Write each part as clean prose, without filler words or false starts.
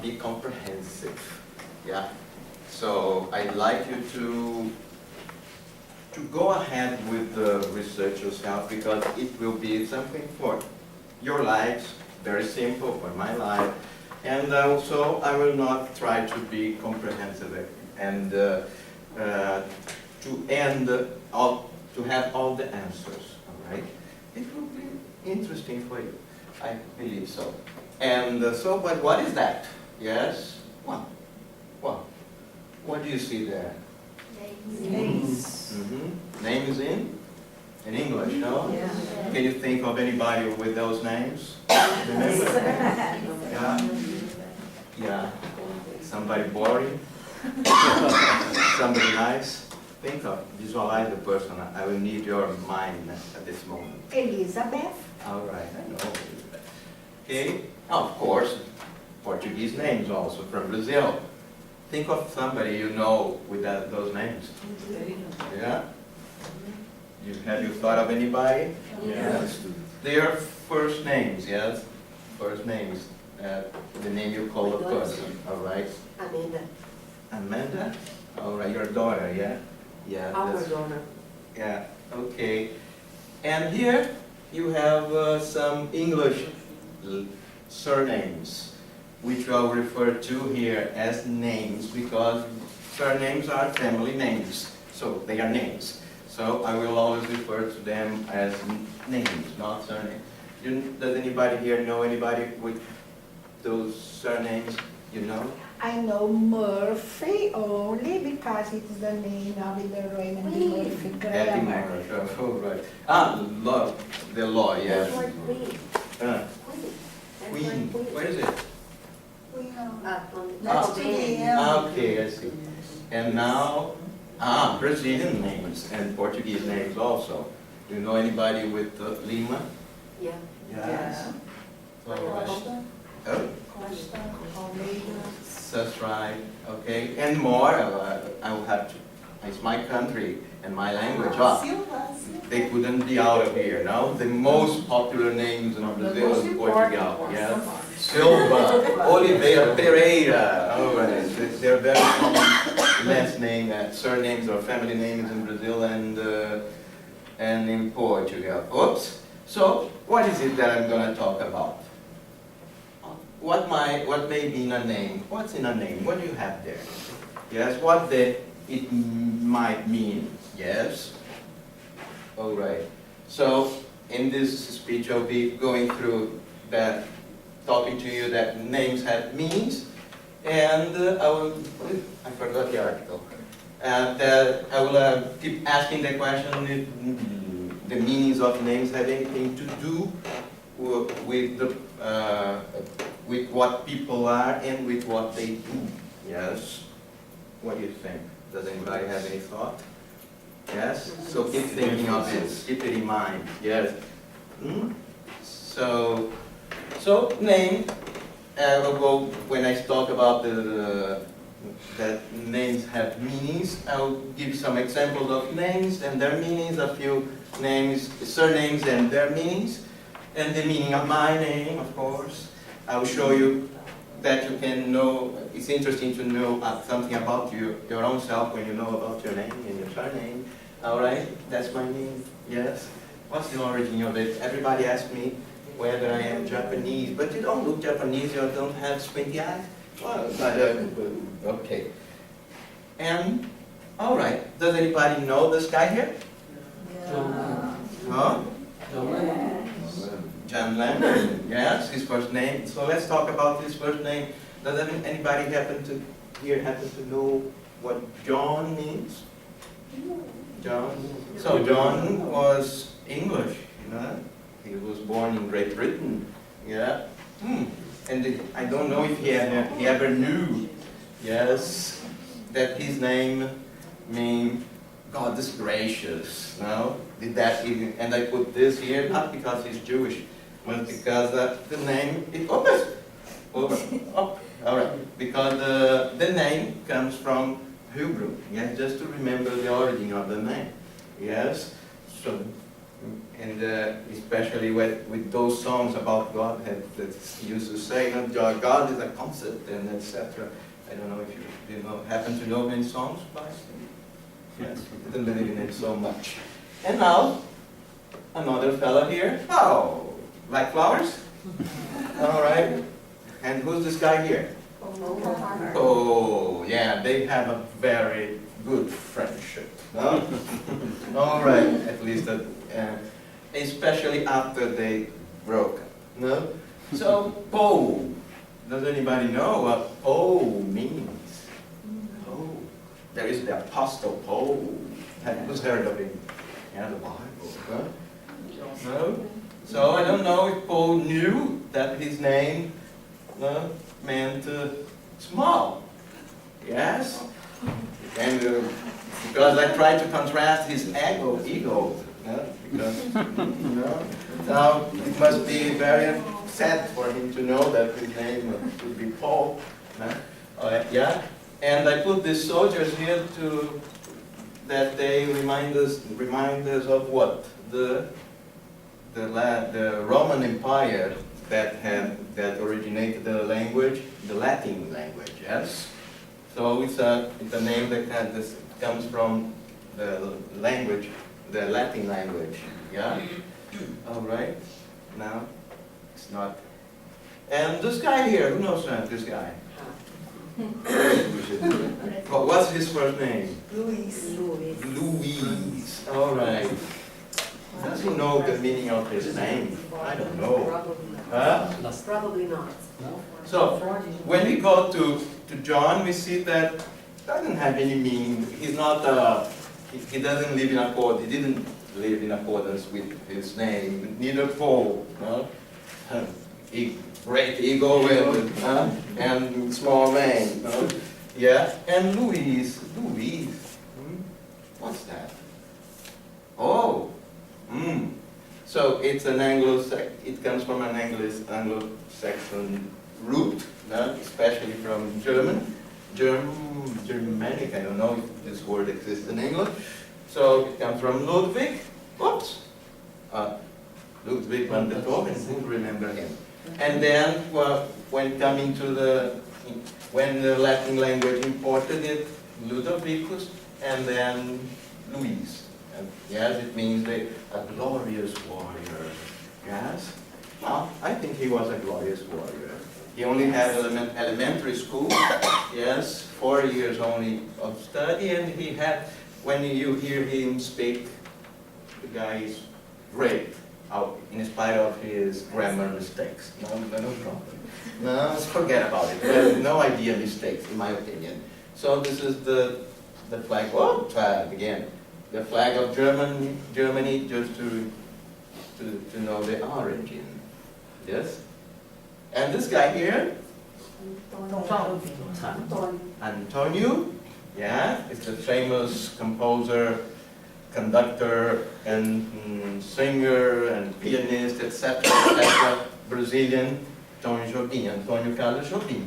be comprehensive. Yeah. So I'd like you to go ahead with the research yourself, because it will be something for your lives, very simple for my life. And also I will not try to be comprehensive and to have all the answers, all right? It will be interesting for you, I believe so. And but what is that? Yes? What do you see there? Names. Names in English, no? Yeah. Can you think of anybody with those names? Remember? Yeah? Yeah. Somebody boring? Somebody nice? Think of, visualize the person. I will need your mind at this moment. Elizabeth. All right, I know. Okay, of course, Portuguese names also from Brazil. Think of somebody you know with those names. Yeah? Have you thought of anybody? Yes. Their first names, yes? First names. The name you call the person, all right? Amanda. Amanda? All right, your daughter, yeah? Yeah. Our that's- daughter. Yeah, okay. And here you have some English surnames, which I'll refer to here as names, because surnames are family names, so they are names. So I will always refer to them as names, not surnames. Does anybody here know anybody with those surnames? You know? I know Murphy only because it's the name of the Raymond Murphy Eddie grammar. Murphy, oh, right. Ah, law, the law, yes. That's like Queen. Uh, Queen. Queen, where is it? Next to him. Okay, I see. And now, Brazilian names and Portuguese names also. Do you know anybody with Lima? Yeah. Yes. All right. Oh, Costa, Almeida. that's right. Okay, and more. I will have to. It's my country and my language. Silva. They couldn't be out of here. No, the most popular names in Brazil is Portugal. Yeah. Silva, Oliveira, Pereira. All right. They're very common last name, surnames or family names in Brazil and in Portugal. Oops. So what is it that I'm going to talk about? What may be in a name? What's in a name? What do you have there? Yes. What it might mean? Yes. All right. So in this speech, I'll be going through that, talking to you that names have meanings, and I forgot the article. That I will keep asking the question if the meanings of names have anything to do with what people are and with what they do. Yes. What do you think? Does anybody have any thought? Yes? So keep thinking of this. Keep it in mind. Yes. So name, will go, when I talk about that names have meanings, I'll give you some examples of names and their meanings, a few names, surnames and their meanings, and the meaning of my name, of course. I'll show you that you can know. It's interesting to know something about your own self when you know about your name and your surname. All right, that's my name. Yes. What's the origin of it? Everybody asks me whether I am Japanese, but you don't look Japanese. You don't have squinty eyes. Well, but, okay. And all right, does anybody know this guy here? Huh? John Lennon, yes, his first name. So let's talk about his first name. Does anybody happen to know what John means? John. So John was English, you know. He was born in Great Britain. Yeah. And I don't know if he ever knew, yes, that his name means God is gracious. No, and I put this here not because he's Jewish, but because the name it opens. All right, because the name comes from Hebrew. Yes, just to remember the origin of the name. Yes, so and especially with those songs about Godhead that he used to say, you know, God is a concept, and etc. I don't know if you know, happen to know many songs by him. Yes, he didn't believe in it so much. And now, another fella here. Oh, like flowers? All right. And who's this guy here? Oh, yeah, they have a very good friendship. No? All right, at least that, especially after they broke up. No? So, Paul. Does anybody know what Paul means? Paul. There is the Apostle Paul. Who's heard of him? Yeah, the Bible. Huh? No? So I don't know if Paul knew that his name meant small. Yes? And because I tried to contrast his ego. Because, now it must be very sad for him to know that his name would be Paul. Yeah? And I put these soldiers here that they remind us of what? The Roman Empire that originated the language, the Latin language, yes? So it's a name that comes from the language, the Latin language, yeah? All right, now it's not. And this guy here, who knows this guy? What's his first name? Luis. Luis, all right. Does he know the meaning of his name? I don't know. Probably not. Huh? Probably not. So, when we go to John, we see that it doesn't have any meaning. He's not, he doesn't live in accord, he didn't live in accordance with his name. Neither Paul, no? Great ego and small man, no? Yeah, and Luis, what's that? Oh, so it's an it comes from an Anglo-Saxon root, especially from Germanic, I don't know if this word exists in English. So it comes from Ludwig, Ludwig van Beethoven, who remember him? And then, well, when the Latin language imported it, Ludovicus, and then Luis. And yes, it means a glorious warrior. Yes? Well, I think he was a glorious warrior. He only had elementary school, yes, 4 years only of study, and he had, when you hear him speak, the guy is great, in spite of his grammar mistakes. No problem. No, forget about it. There's no idea mistakes, in my opinion. So this is the flag, again, the flag of Germany, just to know the origin. Yes? And this guy here, Antonio, yeah, is the famous composer, conductor, and singer, and pianist, etc., Brazilian, Antonio Carlos Jobim.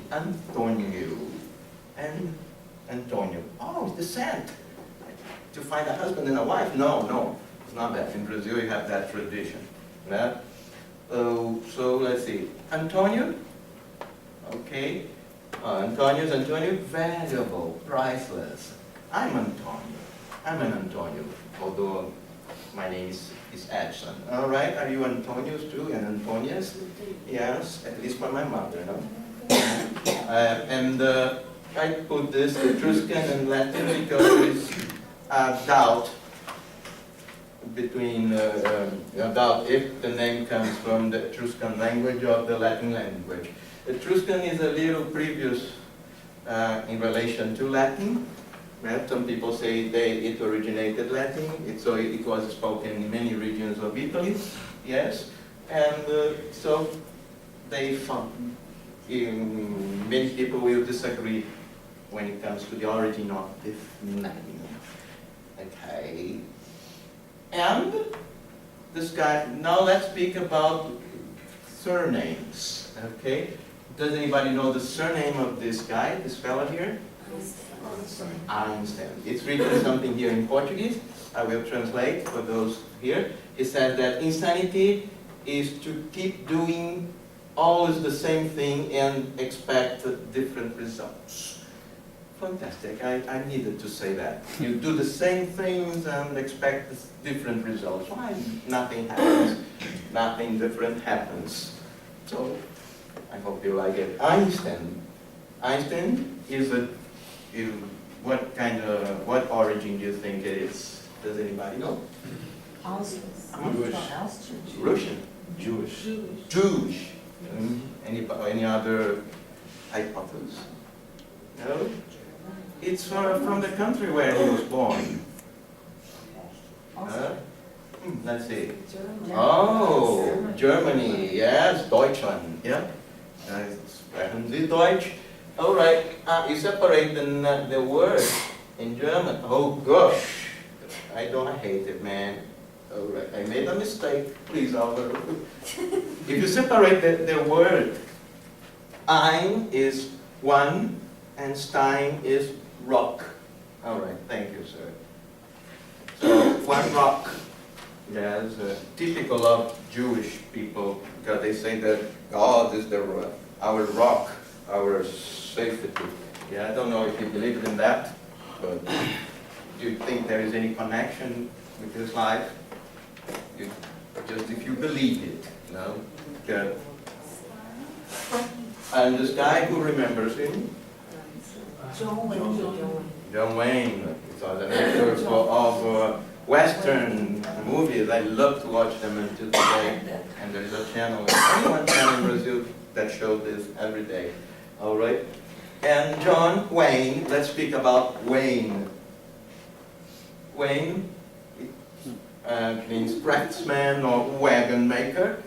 Antonio. Oh, it's the scent. To find a husband and a wife? No, it's not that. In Brazil, you have that tradition. Yeah? So let's see. Antonio, okay. Antonio, valuable, priceless. I'm an Antonio, although my name is Edson. All right, are you Antonios too, and Antonias? Yes, at least for my mother, no? And I put this Etruscan and Latin because there is a doubt between about if the name comes from the Etruscan language or the Latin language. Etruscan is a little previous in relation to Latin. Well, some people say it originated Latin, so it was spoken in many regions of Italy, yes, and so they found, many people will disagree when it comes to the origin of this name. Okay. And this guy, now let's speak about surnames, okay? Does anybody know the surname of this guy, this fella here? Einstein. It's written something here in Portuguese. I will translate for those here. It says that insanity is to keep doing always the same thing and expect different results. Fantastic. I needed to say that. You do the same things and expect different results. Why nothing happens? Nothing different happens. So, I hope you like it. Einstein. Einstein is what origin do you think it is? Does anybody know? Russian. Jewish. Jewish. Any other hypothesis? No? It's from the country where he was born. Let's see. Oh, Germany. Yes, Deutschland. Yeah. Sprechen Sie Deutsch? All right. You separate the word in German. Oh gosh, I hate it, man. All right, I made a mistake. Please, Albert. If you separate the word, Ein is one, and Stein is rock. All right, thank you, sir. So one rock. Yes, typical of Jewish people, because they say that God is our rock, our safety. Yeah, I don't know if you believe in that, but do you think there is any connection with this life? Just if you believe it, you know? Good. And this guy, who remembers him? John Wayne. John Wayne. He was an actor of Western movies. I love to watch them until today. And there is a channel, only one channel in Brazil that shows this every day. All right? And John Wayne, let's speak about Wayne. Wayne means craftsman or wagon maker.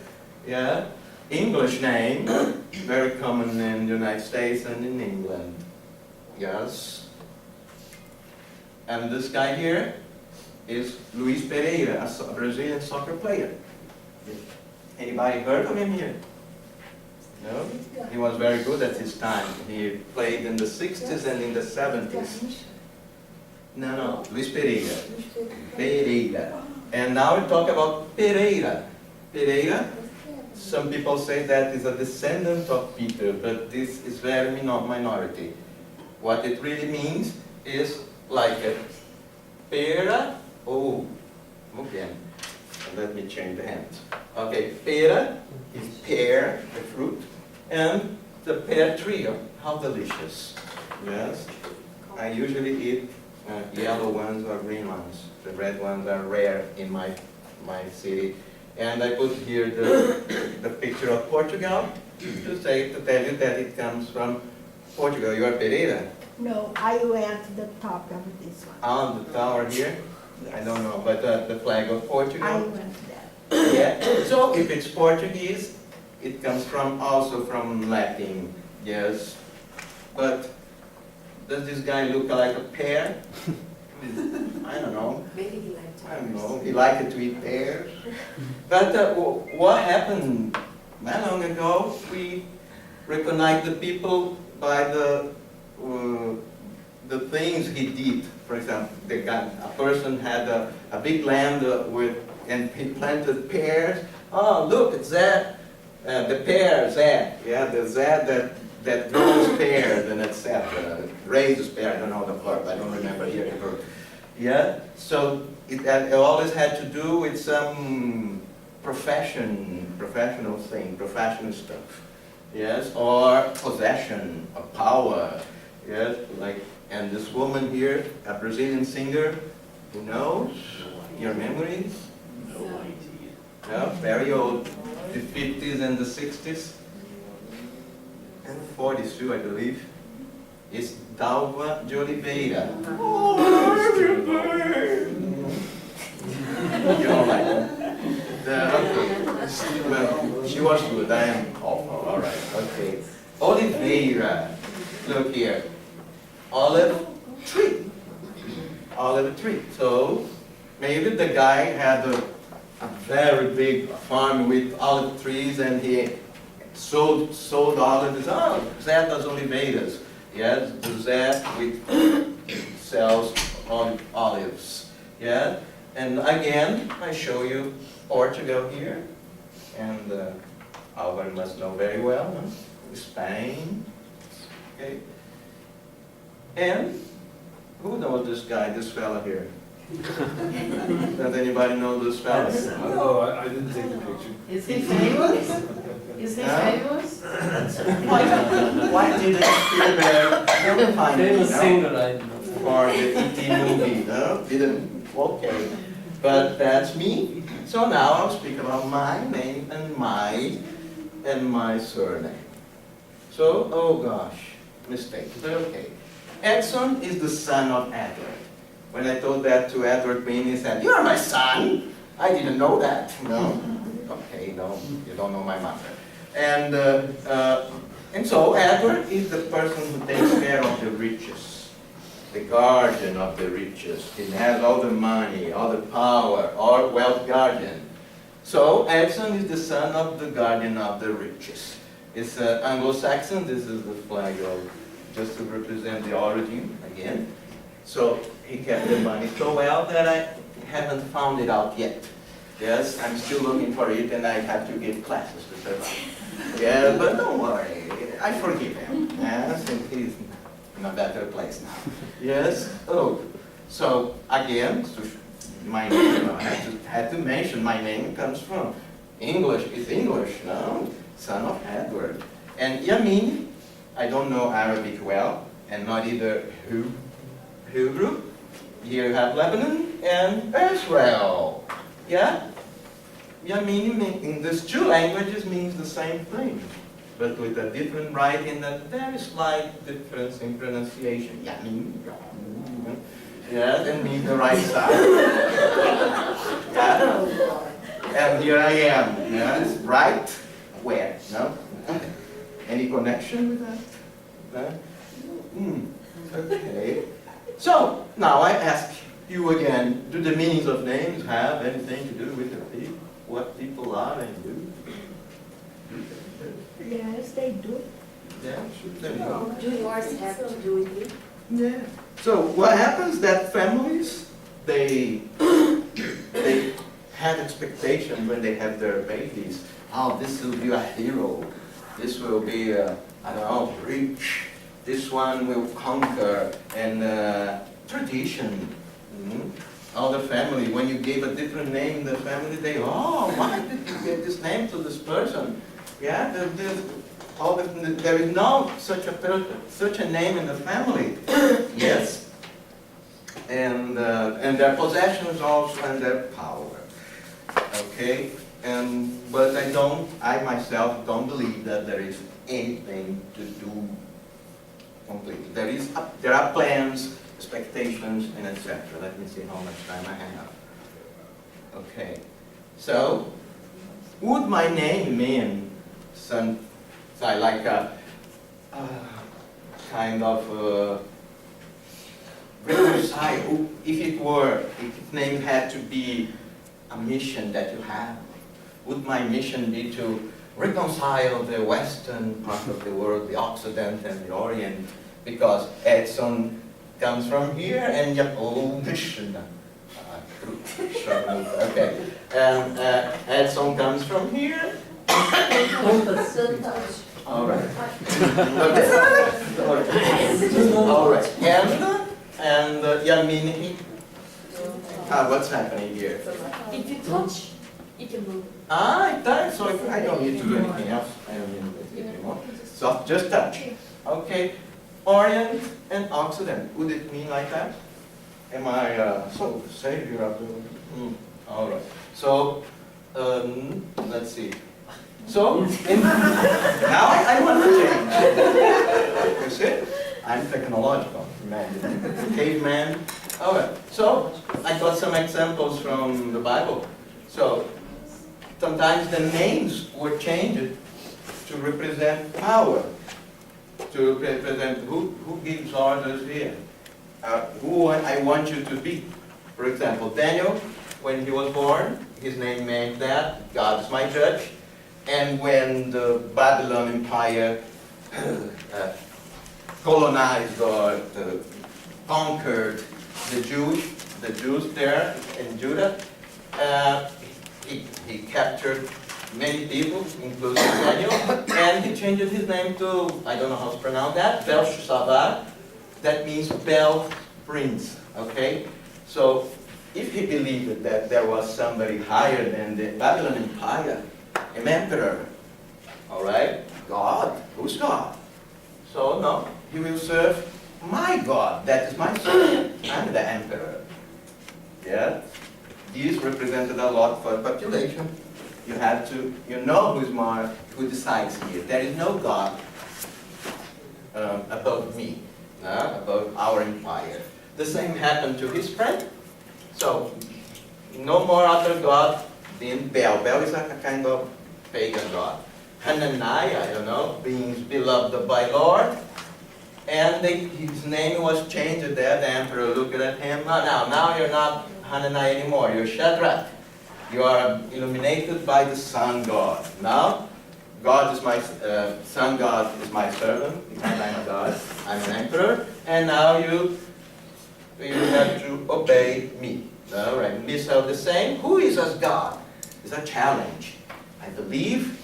Yeah? English name, very common in the United States and in England. Yes. And this guy here is Luis Pereira, a Brazilian soccer player. Anybody heard of him here? No? He was very good at his time. He played in the 60s and in the 70s. No, Luis Pereira. Pereira. And now we talk about Pereira. Pereira, some people say that is a descendant of Peter, but this is very minority. What it really means is like a pera. Oh, again. Let me change the hands. Okay, pera is pear, the fruit, and the pear tree. How delicious. Yes. I usually eat yellow ones or green ones. The red ones are rare in my city. And I put here the picture of Portugal to tell you that it comes from Portugal. You are Pereira? No, I went to the top of this one. On the tower here? Yes. I don't know, but the flag of Portugal? I went there. Yeah, so if it's Portuguese, it comes also from Latin, yes. But does this guy look like a pear? I don't know. Maybe he liked I don't know. He liked to eat pears. But what happened that long ago? We recognize the people by the things he did. For example, a person had a big land and he planted pears. Oh, look, it's that. The pear, Zed. Yeah, the Zed that grows pears and etc. Raises pears. I don't know the part. I don't remember here the verb. Yeah. So it always had to do with some professional thing, professional stuff. Yes, or possession, or power. Yes, like, and this woman here, a Brazilian singer, who knows your memories? No idea. Yeah, very old, the 50s and the 60s, and 40s too, I believe. It's Dalva de Oliveira. You don't like her? Okay. Well, she was good. I am awful. All right. Okay. Oliveira. Look here. Olive tree. Olive tree. So maybe the guy had a very big farm with olive trees, and he sold olives. Oh, Zé das Oliveiras. Yes, the Z which sells olives. Yeah, and again, I show you Portugal here, and Alvaro must know very well, huh? Spain. Okay. And who knows this guy, this fella here? Does anybody know this fella? No, I didn't take the picture. Is he famous? Is he Huh? famous? Why didn't Spielberg find me, Famous no? singer, I know. For the E.T. movie, no? Didn't, okay. But that's me. So now I'll speak about my name and my surname. So, oh gosh, mistake, but okay. Edson is the son of Edward. When I told that to Edward Green, he said, "You're my son." I didn't know that, no? Okay, no, you don't know my mother. And so Edward is the person who takes care of the riches, the guardian of the riches. He has all the money, all the power, all wealth guardian. So Edson is the son of the guardian of the riches. It's Anglo-Saxon. This is the flag of, just to represent the origin again. So he kept the money so well that I haven't found it out yet. Yes, I'm still looking for it, and I have to give classes to survive. Yeah, but don't worry, I forgive him. Yes, and he's in a better place now. Yes. Oh, so again, my name. I had to mention my name comes from English. It's English, no? Son of Edward. And Yamin, I don't know Arabic well, and not either Hebrew. Here you have Lebanon and Israel. Yeah? Yamin in these two languages means the same thing, but with a different writing and a very slight difference in pronunciation. Yamin. Yeah, and means the right side. Yeah? And here I am. Yes, right where? No? Any connection with that? No? Okay. So, now I ask you again, do the meanings of names have anything to do with the people? What people are and do? Yes, they do. Yeah, there you go. Do yours have to do with you? Yeah. So what happens that families, they have expectations when they have their babies. Oh, this will be a hero. This will be, I don't know, rich. This one will conquer. And tradition. All the family, when you gave a different name in the family, they, oh, why did you give this name to this person? Yeah, there is no such a name in the family. Yes. And their possessions also and their power. Okay? But I myself don't believe that there is anything to do completely. There are plans, expectations, and etc. Let me see how much time I have. Okay. So, would my name mean some, like a kind of reconcile? If its name had to be a mission that you have, would my mission be to reconcile the western part of the world, the Occident and the Orient? Because Edson comes from here, and mission. Okay. And Edson comes from here. All right. All right. And Yamini. What's happening here? If you touch, it can move. It does. So I don't need to do anything else. I don't need to do anything more. So just touch. Okay. Orient and Occident. Would it mean like that? Am I so savior of the? All right. So let's see. So now I want to change. You see? I'm technological, man. Caveman. All right. So I got some examples from the Bible. So sometimes the names were changed to represent power, to represent who gives orders here, who I want you to be. For example, Daniel, when he was born, his name meant that, God's my judge. And when the Babylon Empire colonized or conquered the Jews there in Judah. He captured many people, including Daniel, and he changed his name to, I don't know how to pronounce that, Belshazzar. That means Bel Prince, okay? So, if he believed that there was somebody higher than the Babylon Empire, an emperor, all right? God, who's God? So, no, he will serve my God, that is my son. I'm the emperor. Yeah? These represented a lot for population. You have to, you know who decides here. There is no God above me, above our empire. The same happened to his friend. So, no more other God than Bel. Bel is like a kind of pagan god. Hananiah, you know, being beloved by Lord. And his name was changed there. The emperor looked at him. Now you're not Hananiah anymore. You're Shadrach. You are illuminated by the sun god. Now, God is my sun god is my servant because I'm a god. I'm an emperor, and now you have to obey me. All right. Michal the same. Who is as God? It's a challenge. I believe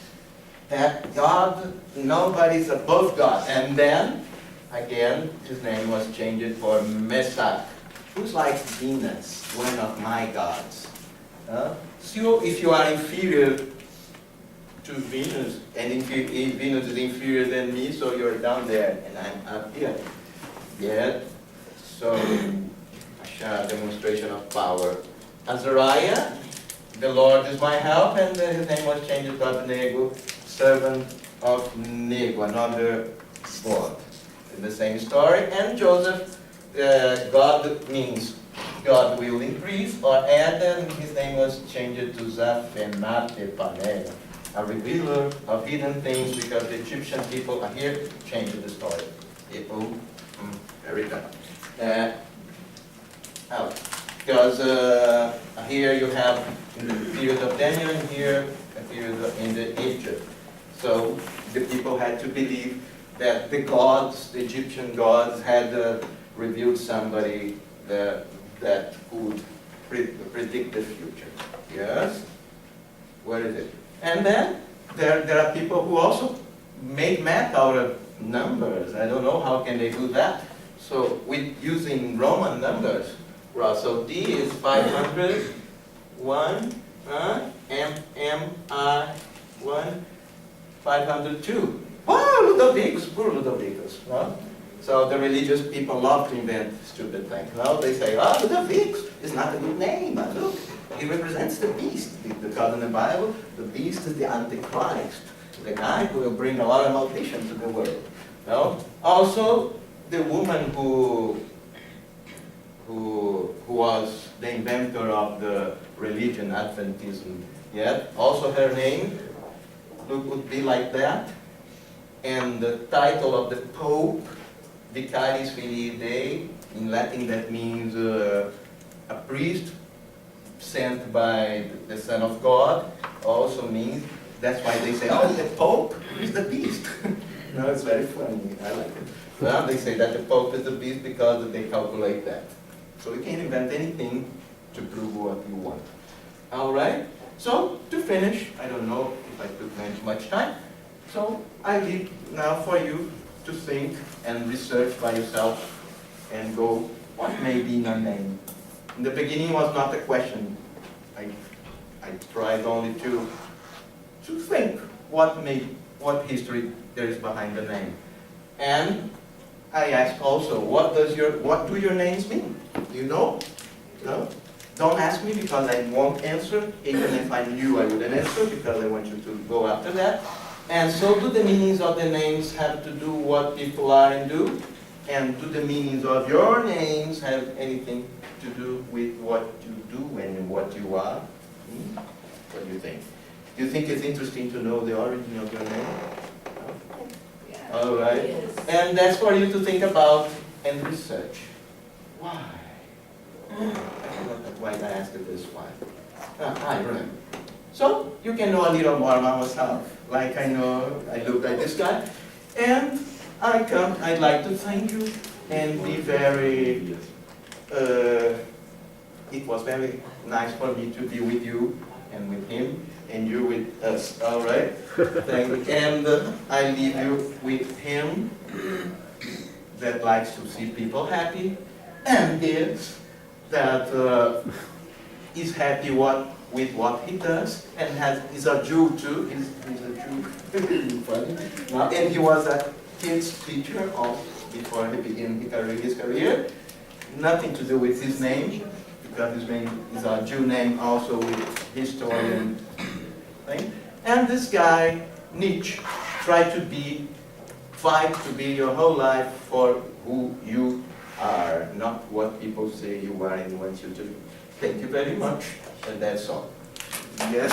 that God, nobody's above God. And then, again, his name was changed for Meshach, who's like Venus, one of my gods. So if you are inferior to Venus, and if Venus is inferior than me, so you're down there, and I'm up here. Yeah, so a demonstration of power. Azariah, the Lord is my help, and his name was changed to Abednego, servant of Nego, another god. The same story. And Joseph, God means God will increase or add, and his name was changed to Zaphenath-Paneah, a revealer of hidden things, because the Egyptian people are here changing the story. Very good. Because here you have in the period of Daniel, and here a period in the Egypt. So the people had to believe that the gods, the Egyptian gods, had revealed somebody that could predict the future. Yes? Where is it? And then there are people who also make math out of numbers. I don't know how can they do that. So with using Roman numbers, so D is 500, 1, M-I-1, 502. Oh, Ludovicus, poor Ludovicus. No? So the religious people love to invent stupid things. No? They say, Ludovicus is not a good name. Look, he represents the beast. Because in the Bible, the beast is the Antichrist, the guy who will bring a lot of malediction to the world. No? Also, the woman who was the inventor of the religion, Adventism, yeah? Also her name would be like that. And the title of the Pope, Vicaris Filii Dei, in Latin that means a priest sent by the Son of God, also means, that's why they say, the Pope is the beast. No, it's very funny, I like it. Well, they say that the Pope is the beast because they calculate that. So you can invent anything to prove what you want. All right? So, to finish, I don't know if I took much time, so I leave now for you to think and research by yourself and go, what may be in a name? In the beginning was not a question. I tried only to think what history there is behind the name. And I ask also, what do your names mean? Do you know? No? Don't ask me because I won't answer. Even if I knew, I wouldn't answer because I want you to go after that. And so do the meanings of the names have to do what people are and do? And do the meanings of your names have anything to do with what you do and what you are? What do you think? Do you think it's interesting to know the origin of your name? Yeah. All right. Yes. And that's for you to think about and research. Why? I forgot why I asked this one. I remember. So you can know a little more about myself. Like I know I look like this guy. And I'd like to thank you and be very, it was very nice for me to be with you and with him and you with us, all right? Thank you. And I leave you with him that likes to see people happy and is that is happy with what he does and is a Jew too. He's a Jew. Funny. And he was a kids teacher before he began his career. Nothing to do with his name, because his name is a Jew name also with historian thing. And this guy, Nietzsche, tried to fight to be your whole life for who you are, not what people say you are and want you to. Thank you very much, and that's all. Yes.